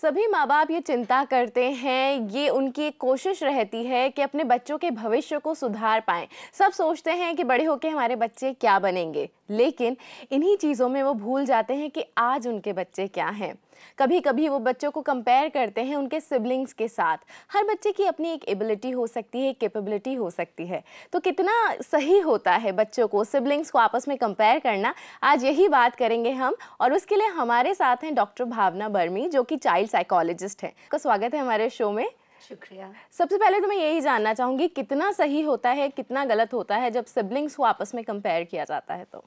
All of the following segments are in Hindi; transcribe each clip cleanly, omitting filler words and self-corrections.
सभी माँ बाप ये चिंता करते हैं, ये उनकी एक कोशिश रहती है कि अपने बच्चों के भविष्य को सुधार पाएं। सब सोचते हैं कि बड़े होकर हमारे बच्चे क्या बनेंगे, लेकिन इन्हीं चीज़ों में वो भूल जाते हैं कि आज उनके बच्चे क्या हैं। कभी कभी वो बच्चों को कंपेयर करते हैं उनके सिबलिंग्स के साथ। हर बच्चे की अपनी एक एबिलिटी हो सकती है, कैपेबिलिटी हो सकती है, तो कितना सही होता है बच्चों को, सिबलिंग्स को आपस में कंपेयर करना। आज यही बात करेंगे हम, और उसके लिए हमारे साथ हैं डॉक्टर भावना बर्मी, जो कि चाइल्ड साइकोलॉजिस्ट हैं। आपका स्वागत है हमारे शो में। शुक्रिया। सबसे पहले तो मैं यही जानना चाहूँगी, कितना सही होता है, कितना गलत होता है जब सिबलिंग्स को आपस में कंपेयर किया जाता है? तो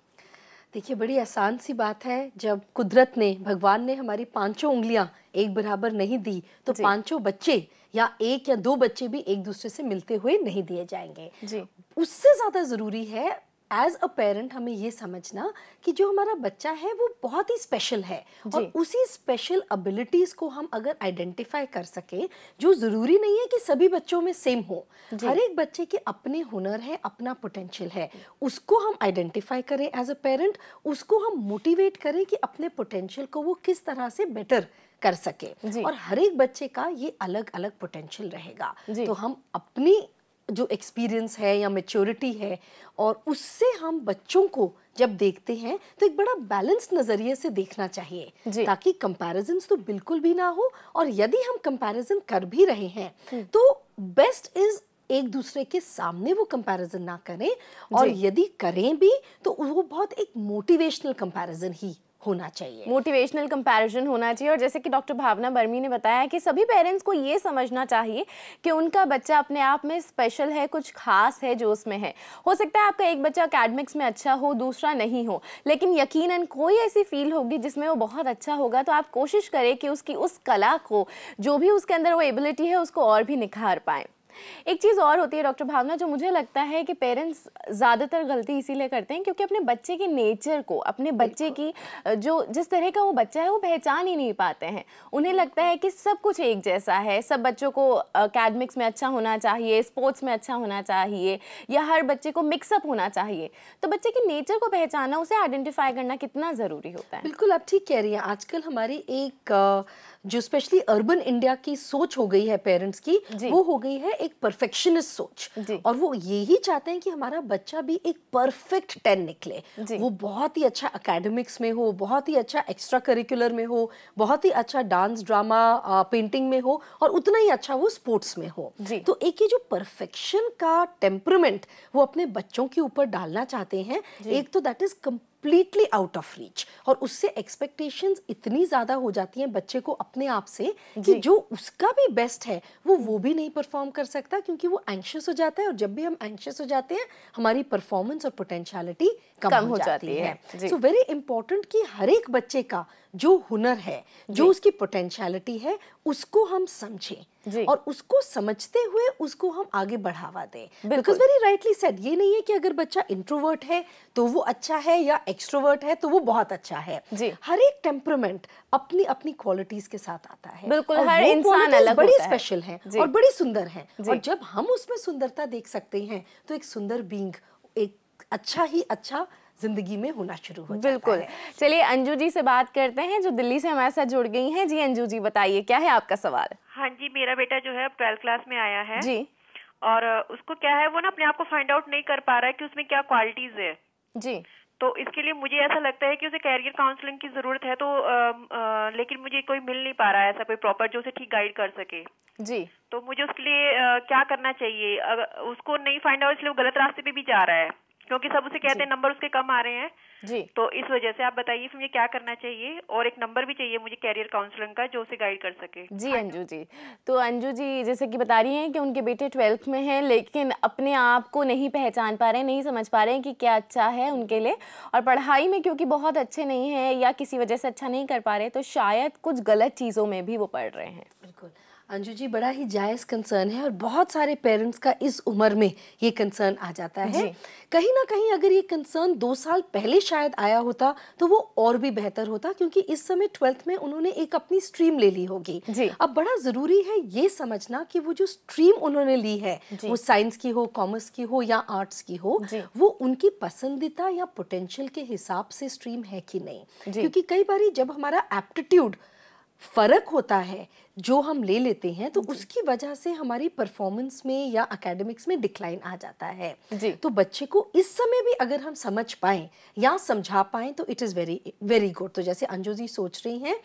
देखिए, बड़ी आसान सी बात है, जब कुदरत ने, भगवान ने हमारी पांचों उंगलियां एक बराबर नहीं दी तो पांचों बच्चे या एक या दो बच्चे भी एक दूसरे से मिलते हुए नहीं दिए जाएंगे जी। उससे ज़्यादा ज़रूरी है एज अ पेरेंट हमें ये समझना कि जो हमारा बच्चा है वो बहुत ही स्पेशल है, और उसी स्पेशल एबिलिटीज को हम अगर आइडेंटिफाई कर सके, जो जरूरी नहीं है कि सभी बच्चों में सेम हो, हर एक बच्चे के अपने हुनर है, अपना पोटेंशियल है, उसको हम आइडेंटिफाई करें एज अ पेरेंट, उसको हम मोटिवेट करें कि अपने पोटेंशियल को वो किस तरह से बेटर कर सके। और हर एक बच्चे का ये अलग अलग पोटेंशियल रहेगा, तो हम अपनी जो एक्सपीरियंस है या मैच्योरिटी है, और उससे हम बच्चों को जब देखते हैं तो एक बड़ा बैलेंस नजरिए से देखना चाहिए, ताकि कंपैरिजन्स तो बिल्कुल भी ना हो, और यदि हम कंपैरिजन कर भी रहे हैं तो बेस्ट इज एक दूसरे के सामने वो कंपैरिजन ना करें, और यदि करें भी तो वो बहुत एक मोटिवेशनल कंपैरिजन ही होना चाहिए, मोटिवेशनल कंपैरिजन होना चाहिए। और जैसे कि डॉक्टर भावना बर्मी ने बताया कि सभी पेरेंट्स को ये समझना चाहिए कि उनका बच्चा अपने आप में स्पेशल है, कुछ खास है जो उसमें है। हो सकता है आपका एक बच्चा एकेडमिक्स में अच्छा हो, दूसरा नहीं हो, लेकिन यकीनन कोई ऐसी फील्ड होगी जिसमें वो बहुत अच्छा होगा, तो आप कोशिश करें कि उसकी उस कला को, जो भी उसके अंदर वो एबिलिटी है, उसको और भी निखार पाएँ। एक चीज़ और होती है डॉक्टर भावना, जो मुझे लगता है कि पेरेंट्स ज़्यादातर गलती इसीलिए करते हैं क्योंकि अपने बच्चे के नेचर को, अपने बच्चे की जो जिस तरह का वो बच्चा है वो पहचान ही नहीं पाते हैं। उन्हें लगता है कि सब कुछ एक जैसा है, सब बच्चों को एकेडमिक्स में अच्छा होना चाहिए, स्पोर्ट्स में अच्छा होना चाहिए, या हर बच्चे को मिक्सअप होना चाहिए। तो बच्चे के नेचर को पहचानना, उसे आइडेंटिफाई करना कितना ज़रूरी होता है? बिल्कुल, आप ठीक कह रही हैं। आजकल हमारी एक जो स्पेशली अर्बन इंडिया की सोच हो गई है पेरेंट्स की, वो हो गई है एक परफेक्शनिस्ट सोच, और वो यही चाहते हैं कि हमारा बच्चा भी एक परफेक्ट 10 निकले, वो बहुत ही अच्छा एकेडमिक्स में हो, बहुत ही अच्छा एक्स्ट्रा करिकुलर में हो, बहुत ही अच्छा डांस, ड्रामा, पेंटिंग में हो, और उतना ही अच्छा वो स्पोर्ट्स में हो। तो एक ये जो परफेक्शन का टेम्परामेंट वो अपने बच्चों के ऊपर डालना चाहते हैं, एक तो that is completely out of reach, और उससे एक्सपेक्टेशंस इतनी ज्यादा हो जाती हैं बच्चे को अपने आप से कि जो उसका भी बेस्ट है वो भी नहीं परफॉर्म कर सकता, क्योंकि वो एंग्शियस हो जाता है, और जब भी हम एंग्शियस हो जाते हैं हमारी परफॉर्मेंस और पोटेंशियलिटी कम हो जाती है। सो वेरी इंपॉर्टेंट कि हर एक बच्चे का जो हुनर है, जो उसकी पोटेंशियलिटी है, उसको हम समझें, और उसको समझते हुए उसको हम आगे बढ़ावा दें। बिकॉज वेरी राइटली सेड, ये नहीं है कि अगर बच्चा इंट्रोवर्ट है तो वो अच्छा है, या एक्सट्रोवर्ट है तो वो बहुत अच्छा है। हर एक टेम्परामेंट अपनी अपनी क्वालिटीज के साथ आता है। बिल्कुल, हर इंसान अलग बड़ी स्पेशल है और बड़ी सुंदर है, और जब हम उसमें सुंदरता देख सकते हैं तो एक सुंदर बीइंग, एक अच्छा ही अच्छा जिंदगी में होना शुरू हो जाता है। बिल्कुल। चलिए अंजू जी से बात करते हैं, जो दिल्ली से हमारे साथ जुड़ गई हैं। जी अंजू जी, बताइए क्या है आपका सवाल? हाँ जी, मेरा बेटा जो है 12th क्लास में आया है जी, और उसको क्या है, वो ना अपने आप को फाइंड आउट नहीं कर पा रहा है कि उसमें क्या क्वालिटीज है जी। तो इसके लिए मुझे ऐसा लगता है कि उसे कैरियर काउंसलिंग की जरूरत है, तो लेकिन मुझे कोई मिल नहीं पा रहा है ऐसा कोई प्रॉपर जो उसे ठीक गाइड कर सके जी। तो मुझे उसके लिए क्या करना चाहिए? अगर उसको नहीं फाइंड आउट, इसलिए वो गलत रास्ते पे भी जा रहा है, क्योंकि सब उसे कहते हैं नंबर उसके कम आ रहे हैं जी। तो इस वजह से आप बताइए फिर मुझे क्या करना चाहिए, और एक नंबर भी चाहिए मुझे कैरियर काउंसलिंग का जो उसे गाइड कर सके। जी अंजू जी, तो अंजू जी जैसे कि बता रही हैं कि उनके बेटे 12th में हैं, लेकिन अपने आप को नहीं पहचान पा रहे हैं, नहीं समझ पा रहे हैं कि क्या अच्छा है उनके लिए, और पढ़ाई में क्योंकि बहुत अच्छे नहीं हैं या किसी वजह से अच्छा नहीं कर पा रहे, तो शायद कुछ गलत चीज़ों में भी वो पढ़ रहे हैं। बिल्कुल अंजू जी, बड़ा ही जायज़ कंसर्न है, और बहुत सारे पेरेंट्स का इस उम्र में ये कंसर्न आ जाता है। कहीं ना कहीं अगर ये कंसर्न 2 साल पहले शायद आया होता तो वो और भी बेहतर होता, क्योंकि इस समय 12th में उन्होंने एक अपनी स्ट्रीम ले ली होगी। अब बड़ा ज़रूरी है ये समझना कि वो जो स्ट्रीम उन्होंने ली है, वो साइंस की हो, कॉमर्स की हो या आर्ट्स की हो, वो उनकी पसंदीदा या पोटेंशियल के हिसाब से स्ट्रीम है कि नहीं। क्योंकि कई बार जब हमारा एप्टीट्यूड फर्क होता है जो हम ले लेते हैं, तो उसकी वजह से हमारी परफॉर्मेंस में या एकेडमिक्स में डिक्लाइन आ जाता है जी। तो बच्चे को इस समय भी अगर हम समझ पाएं या समझा पाएं तो it is very very good. तो जैसे अंजू जी सोच रही हैं,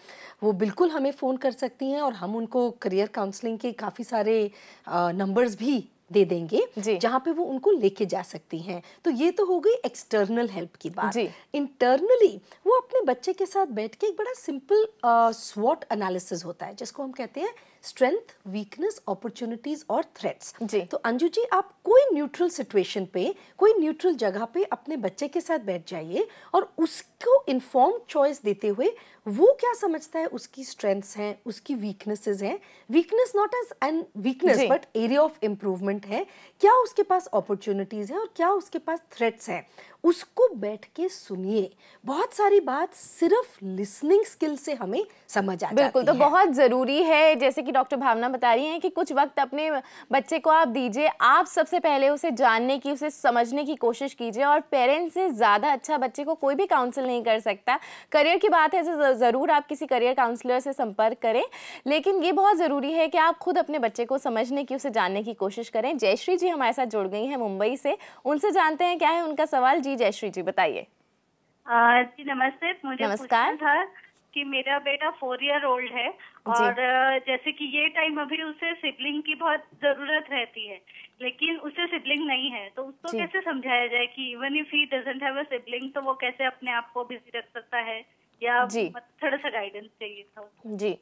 वो बिल्कुल हमें फ़ोन कर सकती हैं और हम उनको करियर काउंसलिंग के काफ़ी सारे नंबर्स भी दे देंगे जहाँ पे वो उनको लेके जा सकती हैं। तो ये तो हो गई एक्सटर्नल हेल्प की बात। इंटरनली वो अपने बच्चे के साथ बैठ के एक बड़ा सिंपल स्वॉट एनालिसिस होता है, जिसको हम कहते हैं स्ट्रेंथ, वीकनेस, अपॉर्चुनिटीज और थ्रेट्स। तो अंजू जी, आप कोई न्यूट्रल सिचुएशन पे, कोई न्यूट्रल जगह पे अपने बच्चे के साथ बैठ जाइए और उसको इन्फॉर्म्ड चॉइस देते हुए वो क्या समझता है उसकी स्ट्रेंथ्स हैं, उसकी वीकनेसेस हैं, weakness not as an weakness but area of improvement है, क्या उसके पास अपॉर्चुनिटीज हैं और क्या उसके पास थ्रेट्स हैं, उसको बैठ के सुनिए। बहुत सारी बात सिर्फ लिसनिंग स्किल से हमें समझ आ जाती है। बिल्कुल, तो बहुत ज़रूरी है, जैसे कि डॉक्टर भावना बता रही हैं कि कुछ वक्त अपने बच्चे को आप दीजिए, आप सबसे पहले उसे जानने की, उसे समझने की कोशिश कीजिए। और पेरेंट्स से ज़्यादा अच्छा बच्चे को कोई भी काउंसिल नहीं कर सकता। करियर की बात है तो ज़रूर आप किसी करियर काउंसलर से संपर्क करें, लेकिन ये बहुत ज़रूरी है कि आप खुद अपने बच्चे को समझने की, उसे जानने की कोशिश करें। जयश्री जी हमारे साथ जुड़ गई हैं मुंबई से, उनसे जानते हैं क्या है उनका सवाल। जी जयश्री जी बताइए। जी नमस्ते, मुझे पूछना था कि मेरा बेटा 4 ईयर ओल्ड है और जैसे कि ये टाइम अभी उसे सिबलिंग की बहुत जरूरत रहती है, लेकिन उसे सिबलिंग नहीं है, तो उसको कैसे समझाया जाए कि even if he doesn't have a sibling तो वो कैसे अपने आप को बिजी रख सकता है, या थोड़ा सा गाइडेंस चाहिए था। जी,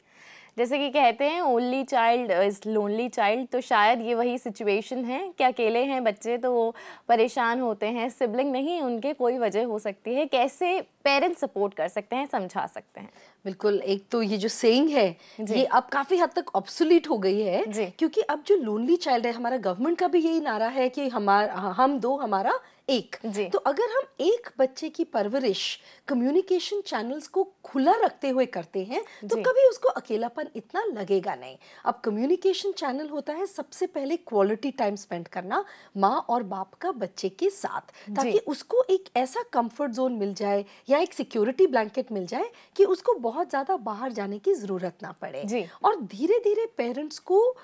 जैसे कि कहते हैं only child is lonely child, तो शायद ये वही सिचुएशन है कि अकेले हैं बच्चे तो वो परेशान होते हैं, सिबलिंग नहीं उनके कोई वजह हो सकती है। कैसे पेरेंट्स सपोर्ट कर सकते हैं, समझा सकते हैं? बिल्कुल, एक तो ये जो सेइंग है ये अब काफी हद तक ऑब्सोलीट हो गई है, क्योंकि अब जो लोनली चाइल्ड है, हमारा गवर्नमेंट का भी यही नारा है कि हम दो हमारा एक। तो अगर हम एक बच्चे की परवरिश कम्युनिकेशन चैनल्स को खुला रखते हुए करते हैं तो कभी उसको अकेलापन इतना लगेगा नहीं। अब कम्युनिकेशन चैनल होता है सबसे पहले क्वालिटी टाइम स्पेंड करना माँ और बाप का बच्चे के साथ, ताकि उसको एक ऐसा कंफर्ट जोन मिल जाए या एक सिक्योरिटी ब्लैंकेट मिल जाए कि उसको बहुत ज्यादा बाहर जाने की जरूरत ना पड़े। और धीरे धीरे पेरेंट्स को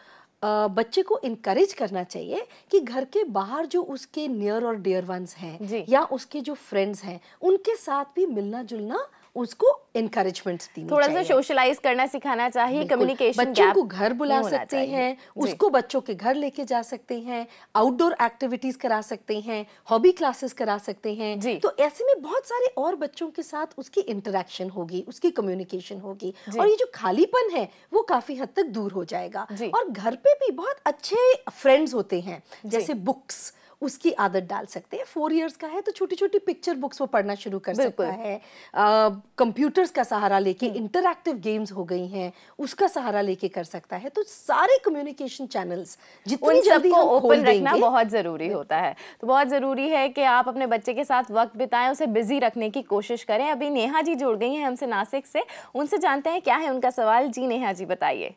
बच्चे को इनकरेज करना चाहिए कि घर के बाहर जो उसके नियर और डियर वंस हैं या उसके जो फ्रेंड्स हैं उनके साथ भी मिलना जुलना उसको इनकरेजमेंट देनी थोड़ा सा सोशलाइज करना सिखाना चाहिए। कम्युनिकेशन बच्चों को घर बुला सकते हैं, उसको बच्चों के घर लेके जा सकते हैं, आउटडोर एक्टिविटीज करा सकते हैं, हॉबी क्लासेस करा सकते हैं। तो ऐसे में बहुत सारे और बच्चों के साथ उसकी इंटरेक्शन होगी, उसकी कम्युनिकेशन होगी और ये जो खालीपन है वो काफी हद तक दूर हो जाएगा। और घर पे भी बहुत अच्छे फ्रेंड्स होते हैं, जैसे बुक्स, उसकी आदत डाल सकते हैं। 4 इयर्स का है तो छोटी छोटी पिक्चर बुक्स वो पढ़ना शुरू कर सकता है। कंप्यूटर्स का सहारा लेके, इंटरैक्टिव गेम्स हो गई हैं, उसका सहारा लेके कर सकता है। तो सारे कम्युनिकेशन चैनल्स जितनी जल्दी हम ओपन रखना बहुत जरूरी होता है। तो बहुत जरूरी है कि आप अपने बच्चे के साथ वक्त बिताएं, उसे बिजी रखने की कोशिश करें। अभी नेहा जी जुड़ गई हैं हमसे नासिक से, उनसे जानते हैं क्या है उनका सवाल। जी नेहा जी बताइए।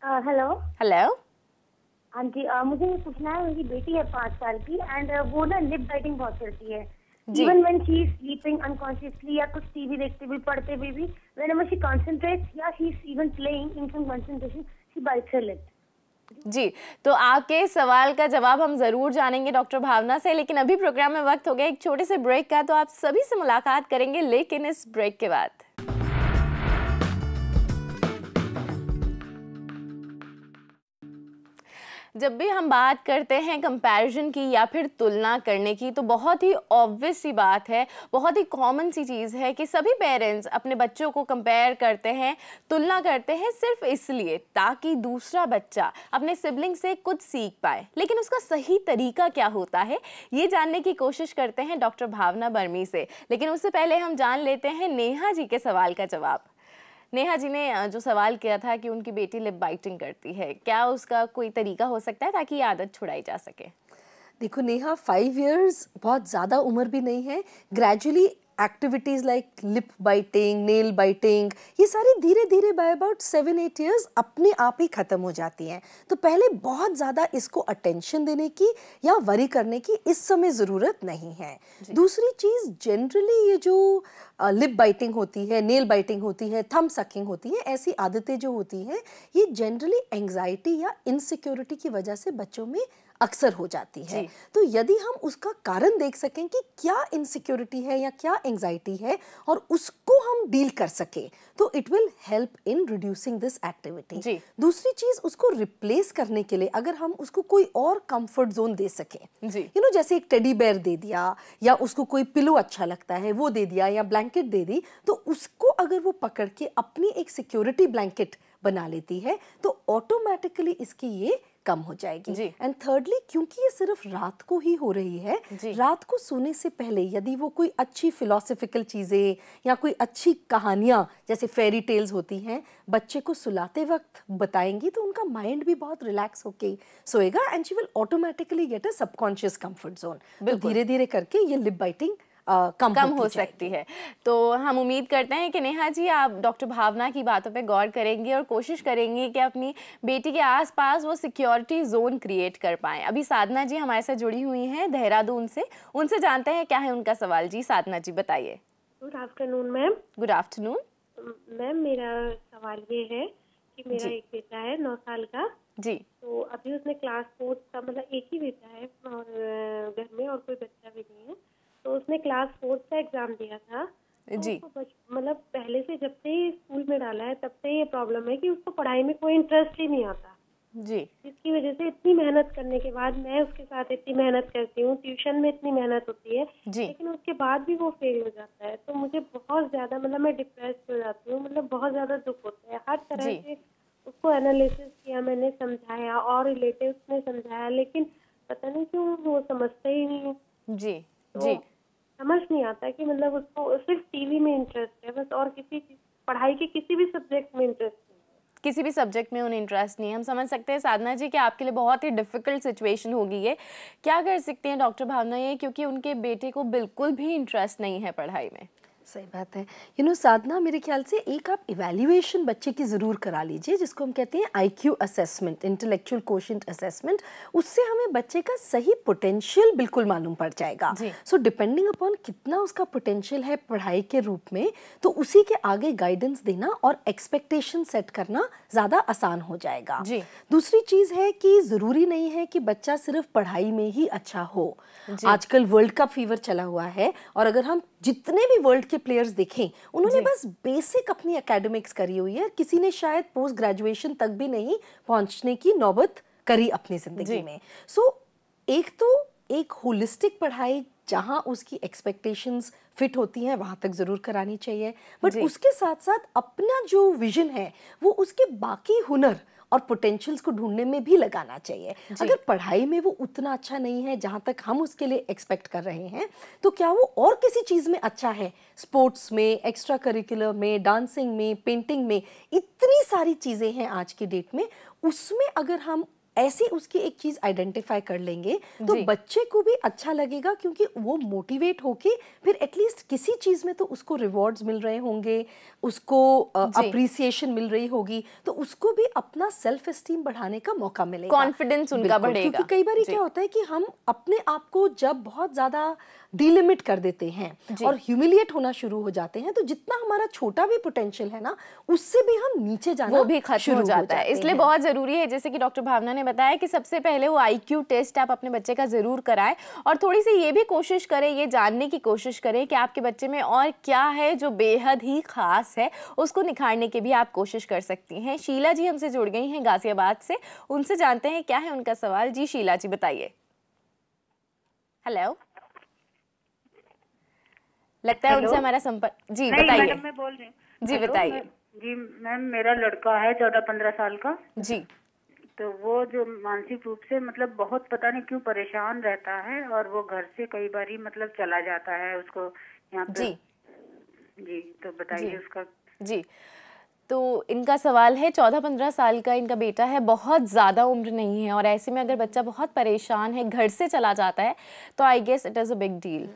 Hello hello. हाँ जी, मुझे ये पूछना है, मेरी बेटी है 5 साल की एंड वो ना लिप बाइटिंग बहुत करती है। Even when she is sleeping unconsciously या कुछ टीवी देखते हुए, पढ़ते हुए भी, व्हेनेवर शी कंसंट्रेट्स या she is even playing in some concentration, she bites her lip. जी, तो आपके सवाल का जवाब हम जरूर जानेंगे डॉक्टर भावना से, लेकिन अभी प्रोग्राम में वक्त हो गया एक छोटे से ब्रेक का, तो आप सभी से मुलाकात करेंगे लेकिन इस ब्रेक के बाद। जब भी हम बात करते हैं कंपैरिजन की या फिर तुलना करने की, तो बहुत ही ऑब्वियस सी बात है, बहुत ही कॉमन सी चीज़ है कि सभी पेरेंट्स अपने बच्चों को कंपेयर करते हैं, तुलना करते हैं सिर्फ इसलिए ताकि दूसरा बच्चा अपने सिबलिंग से कुछ सीख पाए। लेकिन उसका सही तरीका क्या होता है ये जानने की कोशिश करते हैं डॉक्टर भावना बर्मी से। लेकिन उससे पहले हम जान लेते हैं नेहा जी के सवाल का जवाब। नेहा जी ने जो सवाल किया था कि उनकी बेटी लिप बाइटिंग करती है, क्या उसका कोई तरीका हो सकता है ताकि ये आदत छुड़ाई जा सके? देखो नेहा, 5 इयर्स बहुत ज़्यादा उम्र भी नहीं है। Gradually activities like lip biting, nail biting, ये सारी धीरे धीरे बाय अबाउट 7-8 ईयर्स अपने आप ही ख़त्म हो जाती हैं। तो पहले बहुत ज़्यादा इसको अटेंशन देने की या वरी करने की इस समय ज़रूरत नहीं है। दूसरी चीज़, जनरली ये जो लिप बाइटिंग होती है, नेल बाइटिंग होती है, थंब सकिंग होती है, ऐसी आदतें जो होती हैं ये जनरली एंग्जाइटी या इनसिक्योरिटी की वजह से बच्चों में अक्सर हो जाती है। तो यदि हम उसका कारण देख सकें कि क्या इनसिक्योरिटी है या क्या एंग्जाइटी है और उसको हम डील कर सकें, तो it will help in reducing this activity. दूसरी चीज, उसको रिप्लेस करने के लिए अगर हम उसको कोई और कंफर्ट जोन दे सकें, जैसे एक टेडी बेयर दे दिया या उसको कोई पिलो अच्छा लगता है वो दे दिया या ब्लैंकेट दे दी, तो उसको अगर वो पकड़ के अपनी एक सिक्योरिटी ब्लैंकेट बना लेती है तो ऑटोमेटिकली इसकी ये कम हो जाएगी। एंड थर्डली, क्योंकि ये सिर्फ रात को ही हो रही है, रात को सोने से पहले यदि वो कोई अच्छी फिलोसफिकल चीजें या कोई अच्छी कहानियां जैसे फेरी टेल्स होती हैं बच्चे को सुलाते वक्त बताएंगी तो उनका माइंड भी बहुत रिलैक्स होके सोएगा and she will automatically get a subconscious comfort zone. तो धीरे धीरे करके ये लिप बाइटिंग कम हो सकती है। तो हम उम्मीद करते हैं कि नेहा जी आप डॉक्टर भावना की बातों पे गौर करेंगी और कोशिश करेंगी कि अपनी बेटी के आसपास वो सिक्योरिटी जोन क्रिएट कर पाएं। अभी साधना जी हमारे साथ जुड़ी हुई हैं देहरादून से, उनसे जानते हैं क्या है उनका सवाल। जी साधना जी बताइए। Good afternoon ma'am. Good afternoon ma'am. मेरा सवाल ये है कि मेरा एक बेटा है 9 साल का जी। तो अभी उसने क्लास 4 का, मतलब एक ही बेटा है और घर में और कोई बच्चा भी नहीं है, तो उसने क्लास 4 का एग्जाम दिया था जी। तो मतलब पहले से जब से ही स्कूल में डाला है तब से ये प्रॉब्लम है कि उसको पढ़ाई में कोई इंटरेस्ट ही नहीं आता जी, जिसकी वजह से इतनी मेहनत करने के बाद, मैं उसके साथ इतनी मेहनत करती हूँ, ट्यूशन में इतनी मेहनत होती है लेकिन उसके बाद भी वो फेल हो जाता है। तो मुझे बहुत ज्यादा, मतलब मैं डिप्रेस्ड हो जाती हूँ, मतलब बहुत ज्यादा दुख होता है। हर तरह से उसको एनालिसिस किया मैंने, समझाया और रिलेटिव्स ने समझाया, लेकिन पता नहीं क्यों वो समझते ही नहीं जी। तो जी, समझ नहीं आता कि मतलब उसको सिर्फ टीवी में इंटरेस्ट है बस, और किसी पढ़ाई के किसी भी सब्जेक्ट में इंटरेस्ट नहीं है, किसी भी सब्जेक्ट में उन्हें इंटरेस्ट नहीं है। हम समझ सकते हैं साधना जी कि आपके लिए बहुत ही डिफिकल्ट सिचुएशन होगी ये। क्या कर सकते हैं डॉक्टर भावना ये, क्योंकि उनके बेटे को बिल्कुल भी इंटरेस्ट नहीं है पढ़ाई में? सही बात है। साधना, मेरे ख्याल से एक आप इवैल्यूएशन बच्चे की ज़रूर करा लीजिए जिसको हम कहते हैं IQ assessment, intellectual quotient assessment. उससे हमें बच्चे का सही पोटेंशियल बिल्कुल मालूम पड़ जाएगा। सो डिपेंडिंग अपॉन कितना उसका पोटेंशियल है पढ़ाई के रूप में, तो उसी के आगे गाइडेंस देना और एक्सपेक्टेशन सेट करना ज़्यादा आसान हो जाएगा। दूसरी चीज़ है कि ज़रूरी नहीं है कि बच्चा सिर्फ पढ़ाई में ही अच्छा हो। आजकल वर्ल्ड कप फीवर चला हुआ है और अगर हम जितने भी वर्ल्ड के प्लेयर्स देखें उन्होंने बस बेसिक अपनी एकेडमिक्स करी हुई है, किसी ने शायद पोस्ट ग्रेजुएशन तक भी नहीं पहुंचने की नौबत करी अपनी जिंदगी में। सो एक तो एक होलिस्टिक पढ़ाई जहां उसकी एक्सपेक्टेशंस फिट होती हैं वहां तक जरूर करानी चाहिए, बट उसके साथ साथ अपना जो विजन है वो उसके बाकी हुनर और पोटेंशियल्स को ढूंढने में भी लगाना चाहिए। अगर पढ़ाई में वो उतना अच्छा नहीं है जहां तक हम उसके लिए एक्सपेक्ट कर रहे हैं, तो क्या वो और किसी चीज में अच्छा है, स्पोर्ट्स में, एक्स्ट्रा करिकुलर में, डांसिंग में, पेंटिंग में, इतनी सारी चीजें हैं आज की डेट में, उसमें अगर हम ऐसी उसकी एक चीज आइडेंटिफाई कर लेंगे तो बच्चे को भी अच्छा लगेगा, क्योंकि वो मोटिवेट होके फिर एटलीस्ट किसी चीज में तो उसको रिवॉर्ड्स मिल रहे होंगे, उसको अप्रिसिएशन मिल रही होगी, तो उसको भी अपना सेल्फ एस्टीम बढ़ाने का मौका मिलेगा, कॉन्फिडेंस उनका बढ़ेगा। क्योंकि कई बार क्या होता है कि हम अपने आप को जब बहुत ज्यादा डिलिमिट कर देते हैं और ह्यूमिलिएट होना शुरू हो जाते हैं, तो जितना हमारा छोटा भी पोटेंशियल है ना, उससे भी हम नीचे जाना वो भी खत्म हो जाता है। इसलिए बहुत जरूरी है, जैसे कि डॉक्टर भावना ने बताया, कि सबसे पहले वो IQ टेस्ट आप अपने बच्चे का जरूर कराएं और थोड़ी सी ये भी कोशिश करें, ये जानने की कोशिश करें कि आपके बच्चे में और क्या है जो बेहद ही खास है, उसको निखारने की भी आप कोशिश कर सकती हैं। शीला जी हमसे जुड़ गई हैं गाजियाबाद से, उनसे जानते हैं क्या है उनका सवाल। जी शीला जी बताइए। हेलो, लगता है उनसे हमारा संपर्क। जी बताइए। मैं बोल रही हूँ। जी बताइए। जी मैम, मेरा लड़का है 14-15 साल का जी। तो वो जो मानसिक रूप से मतलब बहुत पता नहीं क्यों परेशान रहता है और वो घर से कई बारी मतलब चला जाता है, उसको यहाँ पे जी तो बताइए उसका। जी तो इनका सवाल है, 14-15 साल का इनका बेटा है, बहुत ज़्यादा उम्र नहीं है और ऐसे में अगर बच्चा बहुत परेशान है, घर से चला जाता है, तो I guess it is a big deal.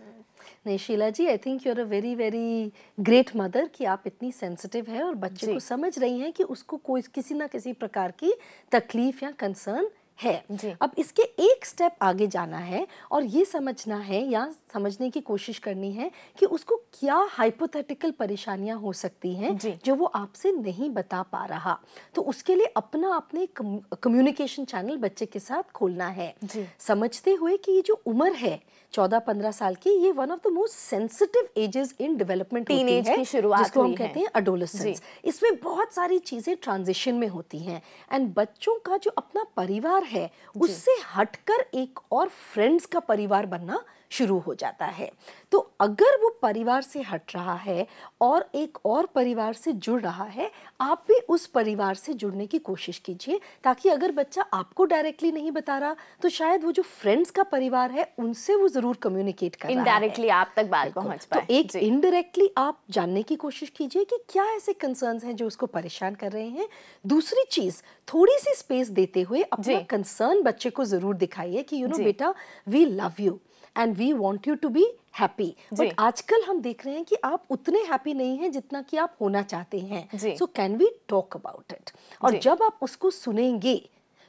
नहीं Sheila ji, I think you are a very very great mother कि आप इतनी सेंसिटिव है और बच्चे को समझ रही हैं कि उसको कोई किसी ना किसी प्रकार की तकलीफ या कंसर्न है। अब इसके एक स्टेप आगे जाना है और ये समझना है या समझने की कोशिश करनी है कि उसको क्या हाइपोथेटिकल परेशानियां हो सकती हैं जो वो आपसे नहीं बता पा रहा। तो उसके लिए अपने कम्युनिकेशन चैनल बच्चे के साथ खोलना है, समझते हुए कि ये जो उम्र है 14-15 साल की, ये one of the most sensitive ages in development होती है, जिसको हम कहते हैं एडोलेसेंस। इसमें बहुत सारी चीजें ट्रांजिशन में होती हैं एंड बच्चों का जो अपना परिवार है उससे हटकर एक और फ्रेंड्स का परिवार बनना शुरू हो जाता है। तो अगर वो परिवार से हट रहा है और एक और परिवार से जुड़ रहा है, आप भी उस परिवार से जुड़ने की कोशिश कीजिए, ताकि अगर बच्चा आपको डायरेक्टली नहीं बता रहा तो शायद वो जो फ्रेंड्स का परिवार है उनसे वो जरूर कम्युनिकेट कर रहा है, इनडायरेक्टली आप तक बात पहुंच पाए। तो एक इनडायरेक्टली आप जानने की कोशिश कीजिए कि क्या ऐसे कंसर्न्स हैं जो उसको परेशान कर रहे हैं। दूसरी चीज, थोड़ी सी स्पेस देते हुए अपना कंसर्न बच्चे को जरूर दिखाइए कि यू नो बेटा, we love you and we want you to be happy, but आजकल हम देख रहे हैं कि आप उतने हैप्पी नहीं हैं जितना कि आप होना चाहते हैं, so can we talk about it. और जब आप उसको सुनेंगे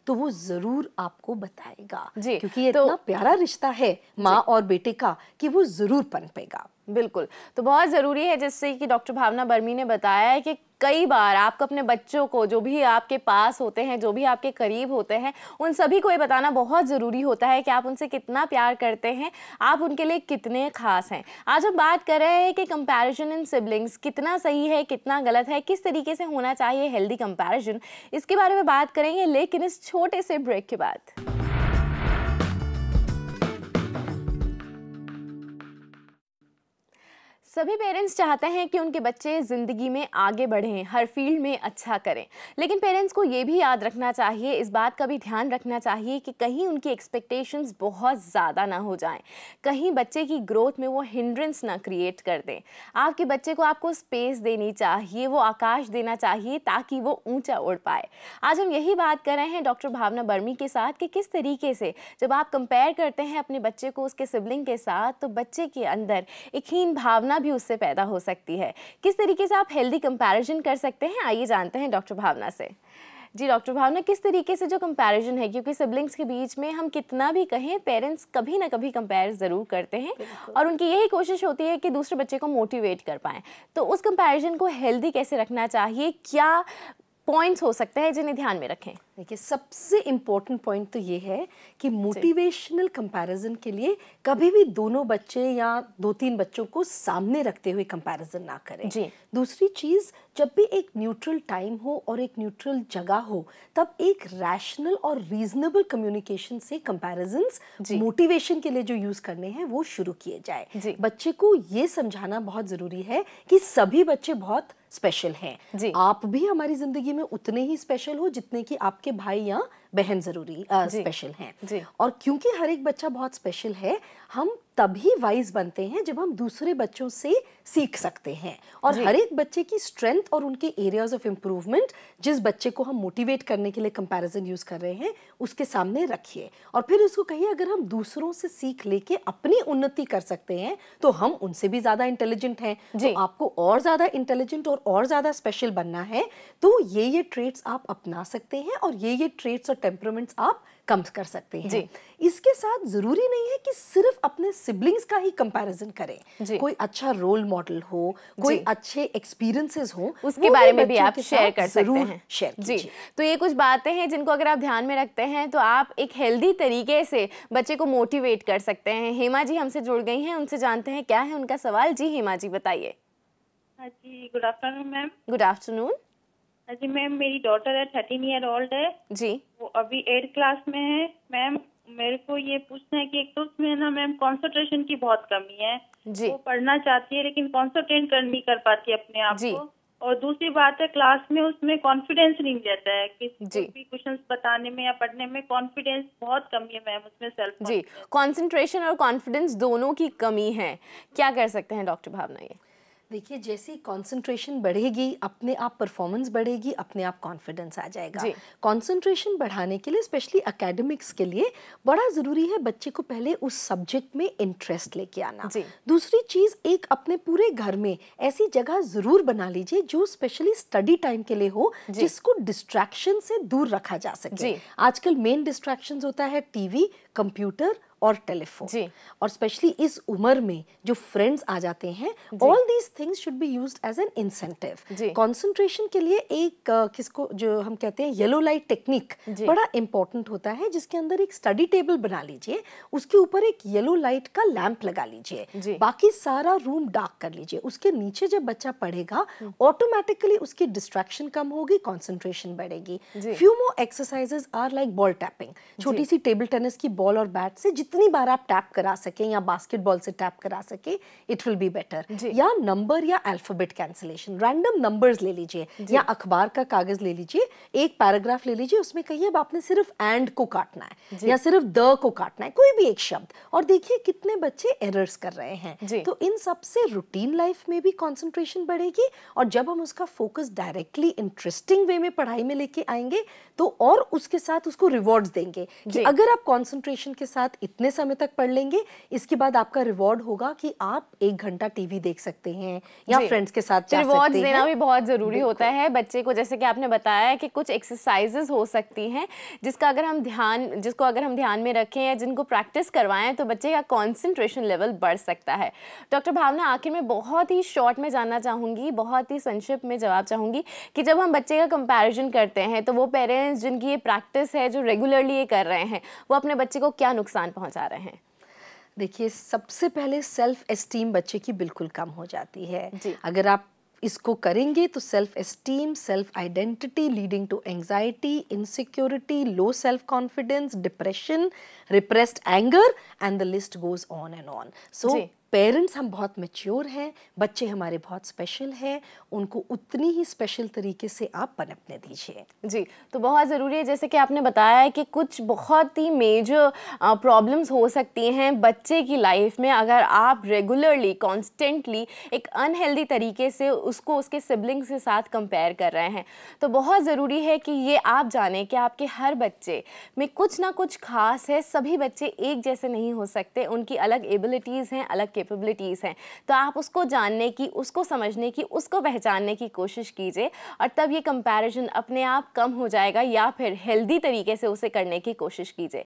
तो वो जरूर आपको बताएगा, क्योंकि ये इतना प्यारा रिश्ता है माँ और बेटे का कि वो जरूर पनपेगा। बिल्कुल, तो बहुत ज़रूरी है, जैसे कि डॉक्टर भावना बर्मी ने बताया है कि कई बार आपको अपने बच्चों को, जो भी आपके पास होते हैं, जो भी आपके करीब होते हैं, उन सभी को ये बताना बहुत ज़रूरी होता है कि आप उनसे कितना प्यार करते हैं, आप उनके लिए कितने खास हैं। आज हम बात कर रहे हैं कि कंपैरिजन इन सिबलिंग्स कितना सही है, कितना गलत है, किस तरीके से होना चाहिए हेल्दी कंपैरिजन, इसके बारे में बात करेंगे, लेकिन इस छोटे से ब्रेक के बाद। सभी पेरेंट्स चाहते हैं कि उनके बच्चे ज़िंदगी में आगे बढ़ें, हर फील्ड में अच्छा करें, लेकिन पेरेंट्स को ये भी याद रखना चाहिए, इस बात का भी ध्यान रखना चाहिए कि कहीं उनकी एक्सपेक्टेशंस बहुत ज़्यादा ना हो जाएं, कहीं बच्चे की ग्रोथ में वो हिंड्रेंस ना क्रिएट कर दें। आपके बच्चे को आपको स्पेस देनी चाहिए, वो आकाश देना चाहिए ताकि वो ऊंचा उड़ पाए। आज हम यही बात कर रहे हैं डॉक्टर भावना बर्मी के साथ कि किस तरीके से जब आप कंपेयर करते हैं अपने बच्चे को उसके सिबलिंग के साथ, तो बच्चे के अंदर एक हीन भावना भी उससे पैदा हो सकती है। किस तरीके से आप हेल्दी कंपैरिजन कर सकते हैं, आइए जानते हैं डॉक्टर भावना से। जी डॉक्टर भावना, किस तरीके से जो कंपैरिजन है, क्योंकि सिबलिंग्स के बीच में हम कितना भी कहें, पेरेंट्स कभी ना कभी कंपेयर ज़रूर करते हैं और उनकी यही कोशिश होती है कि दूसरे बच्चे को मोटिवेट कर पाएं, तो उस कंपैरिजन को हेल्दी कैसे रखना चाहिए, क्या पॉइंट्स हो सकते हैं जिन्हें ध्यान में रखें? देखिए, सबसे इम्पोर्टेंट पॉइंट तो ये है कि मोटिवेशनल कंपैरिजन के लिए कभी भी दोनों बच्चे या 2-3 बच्चों को सामने रखते हुए कंपैरिजन ना करें। दूसरी चीज़, जब भी एक न्यूट्रल टाइम हो और एक न्यूट्रल जगह हो, तब एक रैशनल और रीजनेबल कम्युनिकेशन से कंपैरिजन्स मोटिवेशन के लिए जो यूज करने हैं वो शुरू किए जाए। बच्चे को ये समझाना बहुत जरूरी है कि सभी बच्चे बहुत स्पेशल हैं। आप भी हमारी जिंदगी में उतने ही स्पेशल हो जितने कि आपके भाई या बहन जरूरी स्पेशल हैं। और क्योंकि हर एक बच्चा बहुत स्पेशल है, हम तभी वाइज बनते हैं जब हम दूसरे बच्चों से सीख सकते हैं। और हर एक बच्चे की स्ट्रेंथ और उनके एरियाज ऑफ इम्प्रूवमेंट, जिस बच्चे को हम मोटिवेट करने के लिए कंपैरिजन यूज कर रहे हैं, उसके सामने रखिए और फिर उसको कहिए, अगर हम दूसरों से सीख लेके अपनी उन्नति कर सकते हैं तो हम उनसे भी ज्यादा इंटेलिजेंट हैं। तो आपको और ज्यादा इंटेलिजेंट और ज्यादा स्पेशल बनना है, तो ये ट्रेट्स आप अपना सकते हैं और ये ट्रेट्स और टेम्परामेंट्स आप कम कर सकते हैं। इसके साथ जरूरी नहीं है कि सिर्फ अपने सिबलिंग्स का ही कंपैरिजन करें। कोई अच्छा रोल मॉडल हो, कोई अच्छे एक्सपीरियंसेस हो, उसके बारे में भी आप शेयर कर सकते हैं। जी, तो ये कुछ बातें हैं जिनको अगर आप ध्यान में रखते हैं तो आप एक हेल्दी तरीके से बच्चे को मोटिवेट कर सकते हैं। हेमा जी हमसे जुड़ गई हैं, उनसे जानते हैं क्या है उनका सवाल। जी हेमा जी बताइए। जी good afternoon ma'am. Good afternoon जी मैम, मेरी डॉटर है 13 ईयर ओल्ड है जी, वो अभी 8th क्लास में है। मैम मेरे को ये पूछना है कि एक तो उसमें ना मैम कंसंट्रेशन की बहुत कमी है जी। वो पढ़ना चाहती है लेकिन कंसंट्रेट नहीं कर पाती अपने आप को। और दूसरी बात है, क्लास में उसमें कॉन्फिडेंस नहीं रहता है, किसी भी क्वेश्चंस बताने में या पढ़ने में कॉन्फिडेंस बहुत कमी है मैम उसमें, सेल्फ जी। कंसंट्रेशन और कॉन्फिडेंस दोनों की कमी है, क्या कर सकते हैं डॉक्टर भावना? ये देखिए, जैसी कंसंट्रेशन बढ़ेगी अपने आप परफॉर्मेंस बढ़ेगी, अपने आप कॉन्फिडेंस आ जाएगा। कंसंट्रेशन बढ़ाने के लिए स्पेशली एकेडमिक्स के लिए बड़ा ज़रूरी है बच्चे को पहले उस सब्जेक्ट में इंटरेस्ट लेके आना। दूसरी चीज़, एक अपने पूरे घर में ऐसी जगह ज़रूर बना लीजिए जो स्पेशली स्टडी टाइम के लिए हो, जिसको डिस्ट्रैक्शन से दूर रखा जा सके। आजकल मेन डिस्ट्रैक्शंस होता है टीवी, कंप्यूटर और टेलीफोन, और स्पेशली इस उम्र में जो फ्रेंड्स आ जाते हैं, all these things should be used as an incentive. Concentration के लिए एक किसको जो हम कहते हैं येलो लाइट टेक्निक बड़ा इंपॉर्टेंट होता है, जिसके अंदर एक स्टडी टेबल बना लीजिए, उसके ऊपर एक येलो लाइट का लैंप लगा लीजिए, बाकी सारा रूम डार्क कर लीजिए। उसके नीचे जब बच्चा पढ़ेगा ऑटोमेटिकली उसकी डिस्ट्रैक्शन कम होगी, कंसंट्रेशन बढ़ेगी। Few more exercises are like ball tapping, छोटी सी टेबल टेनिस की बॉल और बैट से जितनी बार आप टैप करा सकें या बास्केटबॉल से टैप करा सके, इट विल बी बेटर। या नंबर या अल्फाबेट कैंसिलेशन, रैंडम नंबर्स ले लीजिए या अखबार का कागज ले लीजिए, एक पैराग्राफ ले लीजिए, उसमें कहिए अब आपने सिर्फ एंड को काटना है या सिर्फ द को काटना है, कोई भी एक शब्द, और देखिए कितने बच्चे एरर्स कर रहे हैं। तो इन सब से रूटीन लाइफ में भी कंसंट्रेशन बढ़ेगी, और जब हम उसका फोकस डायरेक्टली इंटरेस्टिंग वे में पढ़ाई में लेके आएंगे तो और उसके साथ उसको रिवॉर्ड्स देंगे कि अगर आप कंसंट्रेशन के साथ इतने समय तक पढ़ लेंगे, इसके बाद आपका रिवॉर्ड होगा कि आप 1 घंटा टीवी देख सकते हैं या फ्रेंड्स के साथ जा सकते हैं। रिवॉर्ड्स देना भी बहुत जरूरी होता है बच्चे को, जैसे कि आपने बताया कि कुछ एक्सरसाइजेस हो सकती हैं जिसको अगर हम ध्यान में रखें या जिनको प्रैक्टिस करवाएं तो बच्चे का कंसंट्रेशन लेवल बढ़ सकता है। डॉक्टर भावना, आखिर में बहुत ही शॉर्ट में जानना चाहूँगी, बहुत ही संक्षिप्त में जवाब चाहूँगी कि जब हम बच्चे का कंपैरिजन करते हैं तो वो पेरेंट्स जिनकी ये प्रैक्टिस है, जो रेगुलरली ये कर रहे हैं, वो अपने बच्चे को क्या नुकसान पहुँचा रहे हैं? देखिए, सबसे पहले सेल्फ एस्टीम बच्चे की बिल्कुल कम हो जाती है। अगर आप इसको करेंगे तो self esteem, self identity leading to anxiety, insecurity, low self confidence, depression, repressed anger, and the list goes on and on. So parents हम बहुत मैच्योर हैं, बच्चे हमारे बहुत स्पेशल हैं, उनको उतनी ही स्पेशल तरीके से आप पनपने दीजिए। जी, तो बहुत ज़रूरी है, जैसे कि आपने बताया है कि कुछ बहुत ही मेजर प्रॉब्लम्स हो सकती हैं बच्चे की लाइफ में अगर आप रेगुलरली, कॉन्स्टेंटली एक अनहेल्दी तरीके से उसको उसके सिबलिंग्स के साथ कंपेयर कर रहे हैं। तो बहुत ज़रूरी है कि ये आप जानें कि आपके हर बच्चे में कुछ ना कुछ खास है। सभी बच्चे एक जैसे नहीं हो सकते, उनकी अलग एबिलिटीज़ हैं, अलग कैपेबिलिटीज़ हैं। तो आप उसको जानने की, उसको समझने की, उसको पहचानने की कोशिश कीजिए, और तब ये कंपैरिजन अपने आप कम हो जाएगा, या फिर हेल्दी तरीके से उसे करने की कोशिश कीजिए।